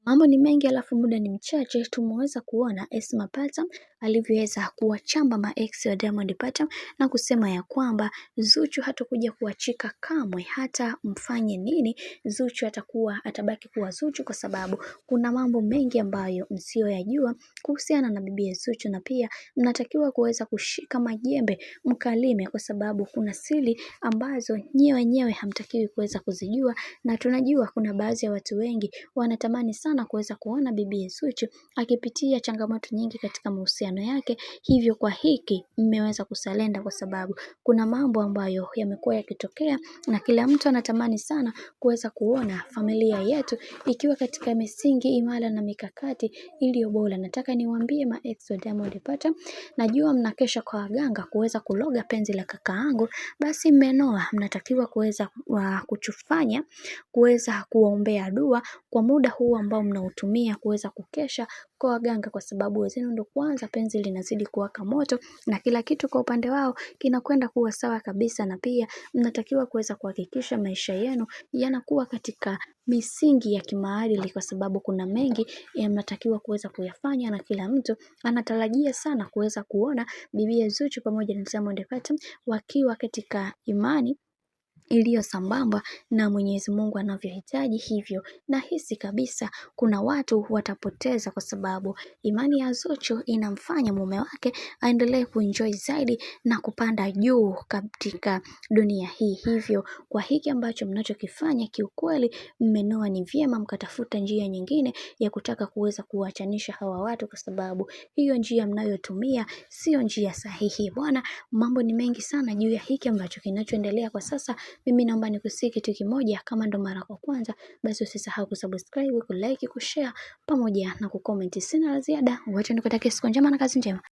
Mambo ni mengi alafu muda ni mchache. Tumeweza kuona Esma Patam alivyoweza kuwachamba maex wa Diamond Platnumz na kusema ya kwamba Zuchu hatakuja kuachika kamwe, hata mfanye nini Zuchu atabaki kuwa Zuchu, kwa sababu kuna mambo mengi ambayo msiyoyajua kuhusiana na bibi Zuchu, na pia mnatakiwa kuweza kushika majembe mkalime, kwa sababu kuna siri ambazo nyewe wenyewe hamtakiwi kuweza kuzijua, na tunajua kuna baadhi ya watu wengi wanatamani sana kuweza kuona bibi Zuchu akipitia changamoto nyingi katika mahusiano yake. Hivyo kwa hiki mmeweza kusalenda, kwa sababu kuna mambo ambayo yamekuwa yakitokea na kila mtu anatamani sana kuweza kuona familia yetu ikiwa katika misingi imara na mikakati iliyo bora. Nataka niwaambie maex wa Diamond Platnumz, najua mnakesha kwa waganga kuweza kuloga penzi la kakaangu, basi mmenoa, mnatakiwa kuweza kuchufanya kuweza kuombea dua kwa muda huu ambao mnautumia kuweza kukesha kwa waganga, kwa sababu wenzenu ndio kwanza penzi linazidi kuwaka moto na kila kitu kwa upande wao kinakwenda kuwa sawa kabisa. Na pia mnatakiwa kuweza kuhakikisha maisha yenu yanakuwa katika misingi ya kimaadili, kwa sababu kuna mengi mnatakiwa kuweza kuyafanya na kila mtu anatarajia sana kuweza kuona bibi Zuchu pamoja na Diamond Platnumz wakiwa katika imani iliyo sambamba na Mwenyezi Mungu anavyohitaji. Hivyo nahisi kabisa kuna watu watapoteza, kwa sababu imani ya Zuchu inamfanya mume wake aendelee kuenjoy zaidi na kupanda juu katika dunia hii. Hivyo kwa hiki ambacho mnachokifanya, kiukweli mmenoa, ni vyema mkatafuta njia nyingine ya kutaka kuweza kuwachanisha hawa watu, kwa sababu hiyo njia mnayotumia sio njia sahihi bwana. Mambo ni mengi sana juu ya hiki ambacho kinachoendelea kwa sasa. Mimi naomba nikusihi kitu kimoja, kama ndo mara kwa kwanza, basi usisahau kusubscribe, kulike, kushare pamoja na kucomment. Sina la ziada, wacha nikutakie siku njema na kazi njema.